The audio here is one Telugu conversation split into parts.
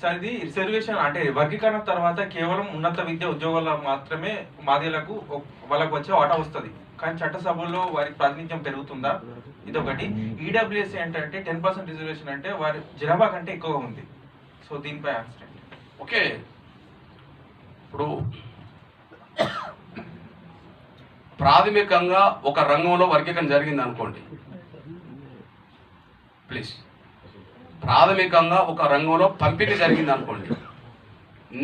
సార్ ఇది రిజర్వేషన్ అంటే వర్గీకరణ తర్వాత కేవలం ఉన్నత విద్య ఉద్యోగాల మాత్రమే మాదిలకు వాళ్ళకు వచ్చే వాటా వస్తుంది, కానీ చట్టసభల్లో వారికి ప్రాతినిధ్యం పెరుగుతుందా? ఇదొకటి. ఈడబ్ల్యూఎస్ ఏంటంటే 10% రిజర్వేషన్ అంటే వారి జనాభా కంటే ఎక్కువగా ఉంది. సో దీనిపై ఆన్సర్ ఏంటి? ఓకే, ఇప్పుడు ప్రాథమికంగా ఒక రంగంలో వర్గీకరణ జరిగింది అనుకోండి, ప్లీజ్, ప్రాథమికంగా ఒక రంగంలో పంపిణీ జరిగింది అనుకోండి,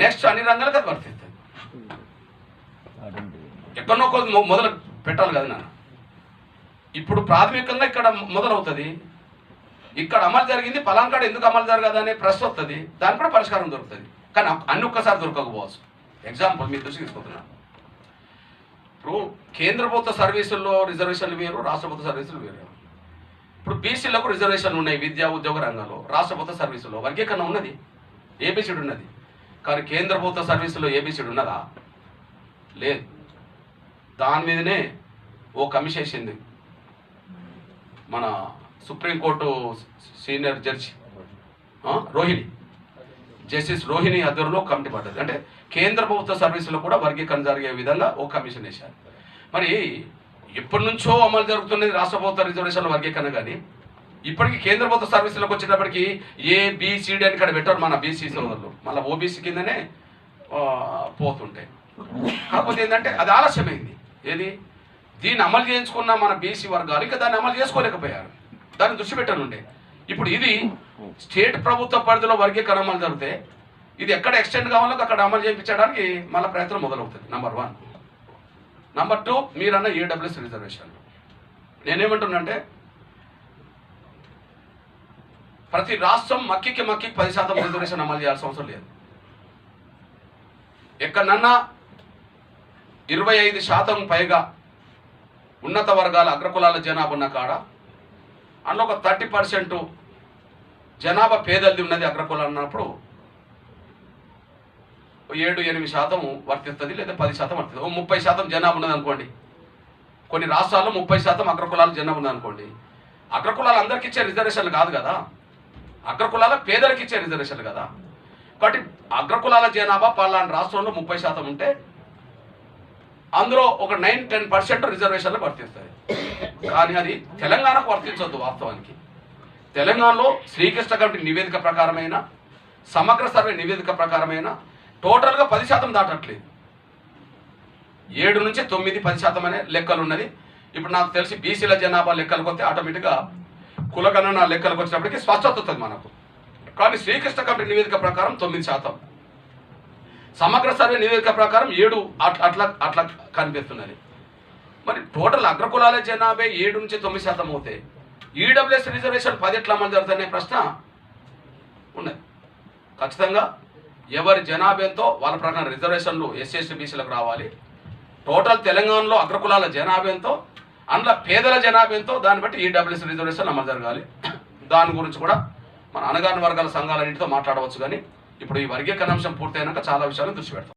నెక్స్ట్ అన్ని రంగాలకు అది వర్తిస్తుంది. ఎక్కడో మొదలు పెట్టాలి కదా నాన్న. ఇప్పుడు ప్రాథమికంగా ఇక్కడ మొదలవుతుంది, ఇక్కడ అమలు జరిగింది, పలాంకాడ ఎందుకు అమలు జరగదనే ప్రశ్న వస్తుంది, దానికి కూడా పరిష్కారం దొరుకుతుంది. కానీ అన్ని ఒక్కసారి దొరకకపోవచ్చు. ఎగ్జాంపుల్ మీ దృష్టికి తీసుకుంటున్నాను. ఇప్పుడు కేంద్ర ప్రభుత్వ సర్వీసుల్లో రిజర్వేషన్లు వేరు, రాష్ట్ర ప్రభుత్వ సర్వీసులు వేరు. ఇప్పుడు బీసీలకు రిజర్వేషన్లు ఉన్నాయి విద్యా ఉద్యోగ రంగంలో, రాష్ట్ర ప్రభుత్వ సర్వీసుల్లో వర్గీకరణ ఉన్నది, ఏబిసిడి ఉన్నది. కానీ కేంద్ర ప్రభుత్వ సర్వీసులో ఏబిసిడి ఉన్నదా? లేదు. దాని మీదనే ఓ కమిషన్ వేసింది మన supreme court senior judge Rohini, justice Rohini ఆధ్వర్యంలో కమిటీ పడ్డది. అంటే కేంద్ర ప్రభుత్వ సర్వీసులో కూడా వర్గీకరణ జరిగే విధంగా ఒక కమిషన్ వేశారు. మరి ఎప్పటి నుంచో అమలు జరుగుతున్నది రాష్ట్ర ప్రభుత్వ రిజర్వేషన్ల వర్గీకరణ, కానీ ఇప్పటికీ కేంద్ర ప్రభుత్వ సర్వీసులకు వచ్చేటప్పటికి ఏబిసిడి అని ఇక్కడ పెట్టారు మన బీసీ సోదరులు, మళ్ళీ ఓబీసీ కిందనే పోతుంటాయి. కాకపోతే ఏంటంటే అది ఆలస్యమైంది. ఏది దీన్ని అమలు చేయించుకున్న మన బీసీ వర్గాలు ఇంకా దాన్ని అమలు చేసుకోలేకపోయారు, దాన్ని దృష్టి పెట్టనుండే. ఇప్పుడు ఇది స్టేట్ ప్రభుత్వ పరిధిలో వర్గీకరణ అమలు జరిగితే ఇది ఎక్కడ ఎక్స్టెండ్ కావాలో అక్కడ అమలు చేయించడానికి మళ్ళీ ప్రయత్నం మొదలవుతుంది. నెంబర్ 1. నెంబర్ 2, మీరన్న ఈడబ్ల్యూఎస్ రిజర్వేషన్. నేనేమంటున్నానంటే ప్రతి రాష్ట్రం మక్కికి 10% రిజర్వేషన్ అమలు చేయాల్సిన అవసరం లేదు. ఎక్కడన్నా 25% పైగా ఉన్నత వర్గాల అగ్రకులాల జనాభా ఉన్న కాడ అందులో ఒక 30% జనాభా పేదలది ఉన్నది అగ్రకులం అన్నప్పుడు 7-8% వర్తిస్తుంది, లేదా 10% వర్తిస్తుంది. 30% జనాభా ఉన్నది అనుకోండి, కొన్ని రాష్ట్రాల్లో 30% అగ్రకులాల జనాభా ఉన్నది అనుకోండి, అగ్రకులాలు అందరికి ఇచ్చే రిజర్వేషన్లు కాదు కదా, అగ్రకులాల పేదలకు ఇచ్చే రిజర్వేషన్లు కదా. కాబట్టి అగ్రకులాల జనాభా పలానా రాష్ట్రంలో 30% ఉంటే అందులో ఒక 9-10% రిజర్వేషన్లు వర్తిస్తుంది. కానీ అది తెలంగాణకు వర్తించవద్దు. వాస్తవానికి తెలంగాణలో శ్రీకృష్ణ కమిటీ నివేదిక ప్రకారమైన, సమగ్ర సర్వే నివేదిక ప్రకారమైన టోటల్గా 10% దాటట్లేదు. 7-9-10% అనే లెక్కలు ఉన్నది. ఇప్పుడు నాకు తెలిసి బీసీల జనాభా లెక్కలకు వస్తే ఆటోమేటిక్గా కులగణన లెక్కలకు వచ్చినప్పటికీ స్పష్టత వస్తుంది మనకు. కానీ శ్రీకృష్ణ కమిటీ నివేదిక ప్రకారం 9%, సమగ్ర సర్వే నివేదిక ప్రకారం 7 అట్లా కనిపిస్తున్నది. మరి టోటల్ అగ్రకులాల జనాభా 7-9% అవుతే ఈడబ్ల్యూఎస్ రిజర్వేషన్ 10 ఎట్లా అమలు జరుగుతుందనే ప్రశ్న ఉన్నది. ఖచ్చితంగా ఎవరి జనాభాతో వాళ్ళ ప్రకారం రిజర్వేషన్లు ఎస్సీ బీసీలకు రావాలి. టోటల్ తెలంగాణలో అగ్రకులాల జనాభాతో అందులో పేదల జనాభాతో దాన్ని బట్టి ఈడబ్ల్యూఎస్ రిజర్వేషన్ అమలు జరగాలి. దాని గురించి కూడా మన అణగారిన వర్గాల సంఘాలన్నింటితో మాట్లాడవచ్చు. కానీ ఇప్పుడు ఈ వర్గీకరణ అంశం పూర్తయినాక చాలా విషయాలు దృష్టి పెడతాం.